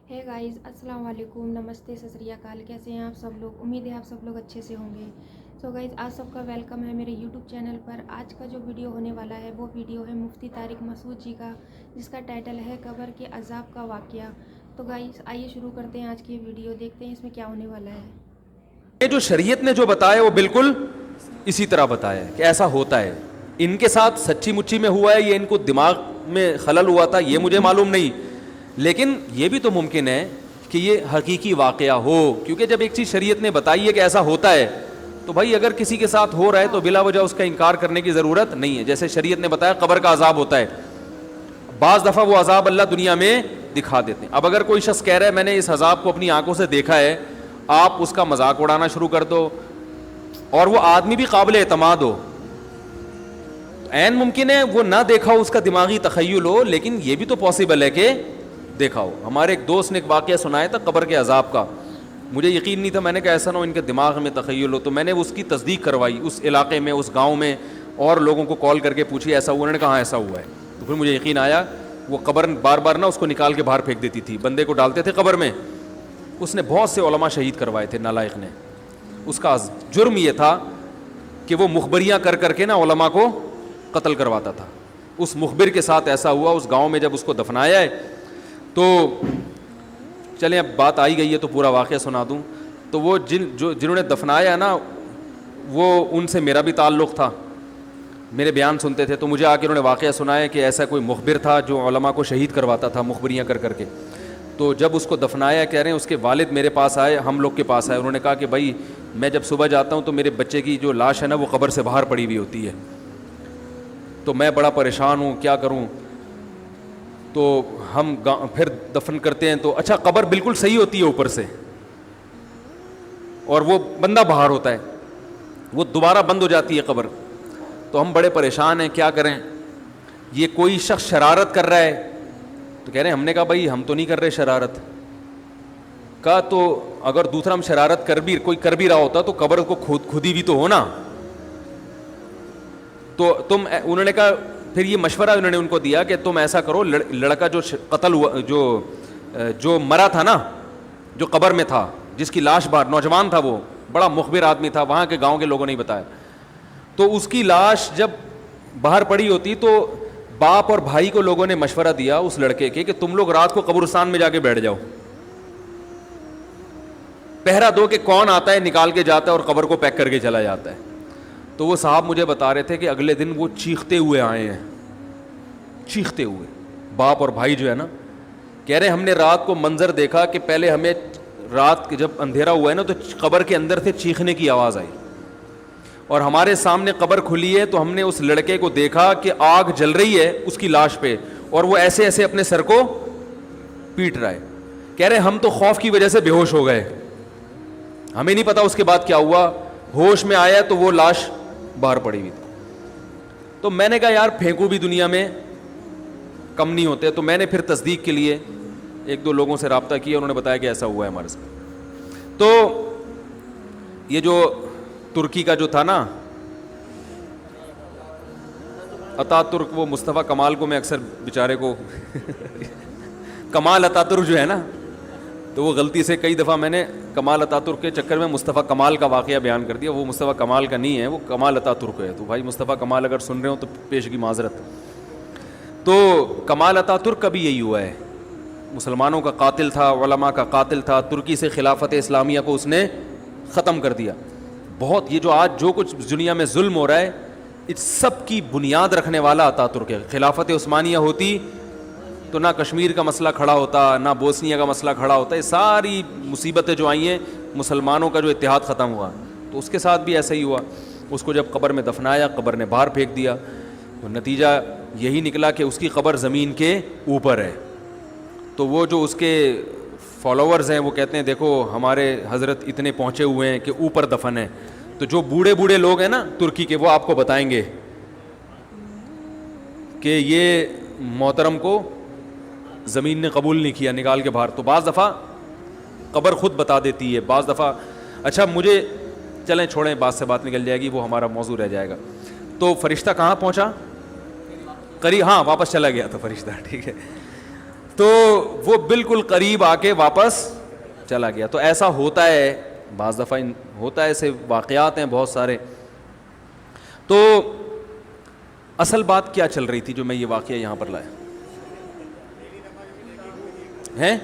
है गाइस, अस्सलाम वालेकुम, नमस्ते, सत श्री अकाल। कैसे हैं आप सब लोग? उम्मीद है आप सब लोग अच्छे से होंगे। सो गाइस, आज सबका वेलकम है मेरे यूट्यूब चैनल पर। आज का जो वीडियो होने वाला है वो वीडियो है मुफ्ती तारिक मसूद जी का, जिसका टाइटल है कब्र के अजाब का वाक़या। तो गाइस आइए शुरू करते हैं आज की ये वीडियो, देखते हैं इसमें क्या होने वाला है। ये जो शरीयत ने जो बताया वो बिल्कुल इसी तरह बताया है कि ऐसा होता है। इनके साथ सच्ची मुच्ची में हुआ है, ये इनको दिमाग में खलल हुआ था, ये मुझे मालूम नहीं, लेकिन ये भी तो मुमकिन है कि ये हकीकी वाक़या हो, क्योंकि जब एक चीज़ शरीयत ने बताई है कि ऐसा होता है तो भाई अगर किसी के साथ हो रहा है तो बिला वजह उसका इनकार करने की ज़रूरत नहीं है। जैसे शरीयत ने बताया कब्र का अजाब होता है, बाज़ दफ़ा वो अजाब अल्लाह दुनिया में दिखा देते हैं। अब अगर कोई शख्स कह रहा है मैंने इस अजाब को अपनी आंखों से देखा है, आप उसका मजाक उड़ाना शुरू कर दो और वो आदमी भी काबिल एतमाद हो, ऐन मुमकिन है वो ना देखा हो, उसका दिमागी तखय्युल हो, लेकिन ये भी तो पॉसिबल है कि देखा हो। हमारे एक दोस्त ने एक वाक़या सुनाया था कब्र के अजाब का, मुझे यकीन नहीं था, मैंने कहा ऐसा ना हो इनके दिमाग में तखय्युल हो, तो मैंने उसकी तस्दीक करवाई उस इलाके में, उस गाँव में, और लोगों को कॉल करके पूछी ऐसा हुआ, उन्होंने कहा ऐसा हुआ है। तो फिर मुझे यकीन आया। वो कब्र बार बार ना उसको निकाल के बाहर फेंक देती थी, बंदे को डालते थे कब्र में। उसने बहुत से उलमा शहीद करवाए थे नालायक ने। उसका जुर्म ये था कि वो मुखबरियाँ कर करके ना उलमा को कत्ल करवाता था। उस मुखबिर के साथ ऐसा हुआ उस गांव में। जब उसको दफनाया है तो चलें अब बात आई गई है तो पूरा वाक़या सुना दूं। तो वो जिन्होंने दफनाया ना, वो उनसे मेरा भी ताल्लुक़ था, मेरे बयान सुनते थे, तो मुझे आके उन्होंने वाक़या सुनाया कि ऐसा कोई मुखबिर था जो उलमा को शहीद करवाता था मुखबरियाँ कर करके। तो जब उसको दफनाया, कह रहे हैं उसके वालिद मेरे पास आए, हम लोग के पास आए, उन्होंने कहा कि भाई मैं जब सुबह जाता हूँ तो मेरे बच्चे की जो लाश है ना वो कब्र से बाहर पड़ी हुई होती है, तो मैं बड़ा परेशान हूँ, क्या करूँ। तो हम फिर दफन करते हैं तो अच्छा कब्र बिल्कुल सही होती है ऊपर से और वो बंदा बाहर होता है, वो दोबारा बंद हो जाती है कब्र। तो हम बड़े परेशान हैं, क्या करें। ये कोई शख्स शरारत कर रहा है, तो कह रहे हैं, हमने कहा भाई हम तो नहीं कर रहे शरारत। कहा तो अगर दूसरा हम शरारत कोई कर भी रहा होता तो कब्र को खुदी भी तो हो ना। तो उन्होंने कहा, फिर ये मशवरा उन्होंने उनको दिया कि तुम ऐसा करो, लड़का जो कत्ल हुआ, जो मरा था ना, जो कब्र में था, जिसकी लाश बाहर, नौजवान था, वो बड़ा मुखबिर आदमी था, वहाँ के गांव के लोगों ने बताया, तो उसकी लाश जब बाहर पड़ी होती तो बाप और भाई को लोगों ने मशवरा दिया उस लड़के के कि तुम लोग रात को कब्रिस्तान में जाके बैठ जाओ, पहरा दो कि कौन आता है निकाल के जाता है और कब्र को पैक करके चला जाता है। तो वो साहब मुझे बता रहे थे कि अगले दिन वो चीखते हुए आए हैं, चीखते हुए, बाप और भाई जो है ना, कह रहे हमने रात को मंजर देखा कि पहले हमें रात जब अंधेरा हुआ है ना तो कब्र के अंदर से चीखने की आवाज़ आई, और हमारे सामने कब्र खुली है तो हमने उस लड़के को देखा कि आग जल रही है उसकी लाश पे और वो ऐसे ऐसे अपने सर को पीट रहा है। कह रहे हम तो खौफ की वजह से बेहोश हो गए, हमें नहीं पता उसके बाद क्या हुआ। होश में आया तो वो लाश बाहर पड़ी हुई थी। तो मैंने कहा यार फेंकू भी दुनिया में कम नहीं होते। तो मैंने फिर तस्दीक के लिए एक दो लोगों से रब्ता किया, उन्होंने बताया कि ऐसा हुआ है हमारे साथ। तो ये जो तुर्की का जो था ना अतातुर्क, वो मुस्तफ़ा कमाल को मैं अक्सर बेचारे को कमाल अतातुर्क जो है ना, तो वो गलती से कई दफ़ा मैंने कमाल अतातुर्क के चक्कर में मुस्तफ़ा कमाल का वाक़या बयान कर दिया। वो मुस्तफ़ा कमाल का नहीं है, वो कमाल अतातुर्क है। तो भाई मुस्तफ़ा कमाल अगर सुन रहे हो तो पेश की माजरत। तो कमाल अतातुर्क का भी यही हुआ है, मुसलमानों का कातिल था, उलमा का कातिल था, तुर्की से खिलाफत इस्लामिया को उसने ख़त्म कर दिया। बहुत ये जो आज जो कुछ दुनिया में जुल्म हो रहा है, इस सब की बुनियाद रखने वाला अतातुर्क है। खिलाफत उस्मानिया होती तो ना कश्मीर का मसला खड़ा होता, ना बोस्निया का मसला खड़ा होता। ये सारी मुसीबतें जो आई हैं, मुसलमानों का जो इत्तेहाद ख़त्म हुआ, तो उसके साथ भी ऐसा ही हुआ। उसको जब कब्र में दफनाया, कब्र ने बाहर फेंक दिया, तो नतीजा यही निकला कि उसकी कब्र ज़मीन के ऊपर है। तो वो जो उसके फॉलोअर्स हैं वो कहते हैं देखो हमारे हज़रत इतने पहुँचे हुए हैं कि ऊपर दफन है। तो जो बूढ़े बूढ़े लोग हैं ना तुर्की के, वो आपको बताएंगे कि ये मोहतरम को ज़मीन ने कबूल नहीं किया, निकाल के बाहर। तो बाज़ दफ़ा कब्र ख़ुद बता देती है, बाज़ दफ़ा। अच्छा मुझे चलें छोड़ें, बात से बात निकल जाएगी, वो हमारा मौजू रह जाएगा। तो फरिश्ता कहाँ पहुँचा? करीब, हाँ वापस चला गया था फरिश्ता, ठीक है। تو وہ بالکل قریب آ کے واپس چلا گیا. تو ایسا ہوتا ہے بعض دفعہ, ہوتا ہے, ایسے واقعات ہیں بہت سارے. تو اصل بات کیا چل رہی تھی جو میں یہ واقعہ یہاں پر لایا ہیں؟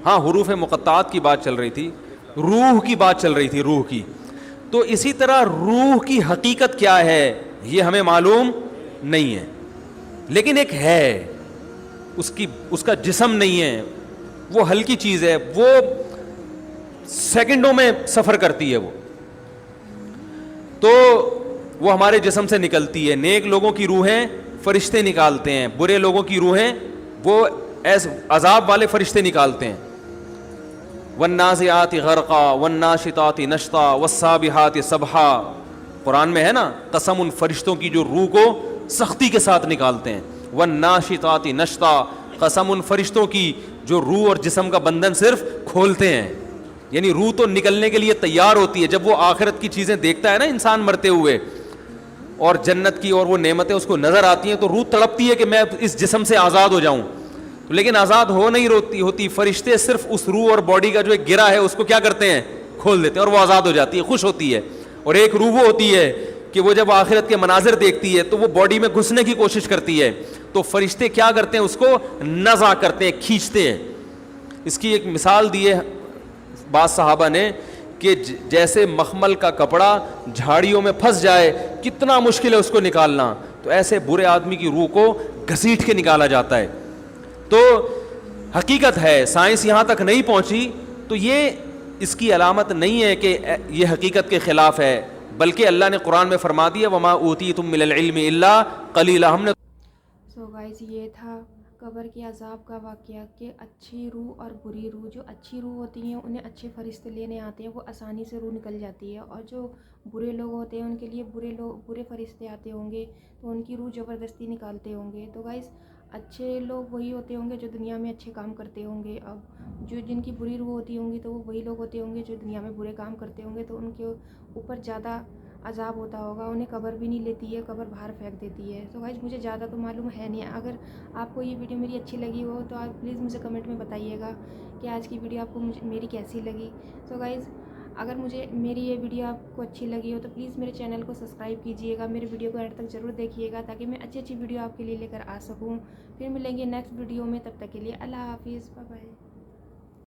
ہاں, حروف مقطعات کی بات چل رہی تھی, روح کی بات چل رہی تھی, روح کی. تو اسی طرح روح کی حقیقت کیا ہے یہ ہمیں معلوم نہیں ہے, لیکن ایک ہے, اس کا جسم نہیں ہے, وہ ہلکی چیز ہے, وہ سیکنڈوں میں سفر کرتی ہے. وہ تو وہ ہمارے جسم سے نکلتی ہے. نیک لوگوں کی روحیں فرشتے نکالتے ہیں, برے لوگوں کی روحیں وہ عذاب والے فرشتے نکالتے ہیں. والنازعات غرقا والناشطات نشطا والسابحات سبحا, قرآن میں ہے نا, قسم ان فرشتوں کی جو روح کو سختی کے ساتھ نکالتے ہیں. والناشطات نشطا, قسم ان فرشتوں کی جو روح اور جسم کا بندھن صرف کھولتے ہیں. یعنی روح تو نکلنے کے لیے تیار ہوتی ہے. جب وہ آخرت کی چیزیں دیکھتا ہے نا انسان مرتے ہوئے, اور جنت کی اور وہ نعمتیں اس کو نظر آتی ہیں, تو روح تڑپتی ہے کہ میں اس جسم سے آزاد ہو جاؤں, لیکن آزاد ہو نہیں ہوتی. فرشتے صرف اس روح اور باڈی کا جو ایک گرہ ہے اس کو کیا کرتے ہیں, کھول دیتے ہیں, اور وہ آزاد ہو جاتی ہے, خوش ہوتی ہے. اور ایک روح وہ ہوتی ہے کہ وہ جب آخرت کے مناظر دیکھتی ہے تو وہ باڈی میں گھسنے کی کوشش کرتی ہے. تو فرشتے کیا کرتے ہیں, اس کو نزع کرتے ہیں, کھینچتے ہیں. اس کی ایک مثال دی ہے بعض صحابہ نے کہ جیسے مخمل کا کپڑا جھاڑیوں میں پھنس جائے کتنا مشکل ہے اس کو نکالنا, تو ایسے برے آدمی کی روح کو گھسیٹ کے نکالا جاتا ہے. تو حقیقت ہے, سائنس یہاں تک نہیں پہنچی, تو یہ اس کی علامت نہیں ہے کہ یہ حقیقت کے خلاف ہے, بلکہ اللہ نے قرآن میں فرما دیا وما اوتیتم من العلم الا قلیلا. ہم نے سو گائز یہ تھا قبر کے عذاب کا واقعہ کہ اچھی روح اور بری روح, جو اچھی روح ہوتی ہیں انہیں اچھے فرشتے لینے آتے ہیں, وہ آسانی سے روح نکل جاتی ہے, اور جو برے لوگ ہوتے ہیں ان کے لیے برے فرشتے آتے ہوں گے تو ان کی روح زبردستی نکالتے ہوں گے. تو گائز اچھے لوگ وہی ہوتے ہوں گے جو دنیا میں اچھے کام کرتے ہوں گے. اب جن کی بری روح ہوتی ہوں گی تو وہ وہی لوگ ہوتے ہوں گے جو دنیا میں برے کام کرتے ہوں گے, تو ان کے اوپر زیادہ عذاب ہوتا ہوگا, انہیں قبر بھی نہیں لیتی ہے, قبر باہر پھینک دیتی ہے. تو گائز مجھے زیادہ تو معلوم ہے نہیں. اگر آپ کو یہ ویڈیو میری اچھی لگی ہو تو آپ پلیز مجھے کمنٹ میں بتائیے گا کہ آج کی ویڈیو آپ کو میری کیسی لگی. سو گائز اگر میری یہ ویڈیو آپ کو اچھی لگی ہو تو پلیز میرے چینل کو سبسکرائب کیجیے گا, میرے ویڈیو کو اینڈ تک ضرور دیکھیے گا تاکہ میں اچھی ویڈیو آپ کے لیے لے کر آ سکوں. پھر ملیں گے نیکسٹ ویڈیو میں, تب تک کے لیے اللہ حافظ, بائے بائے.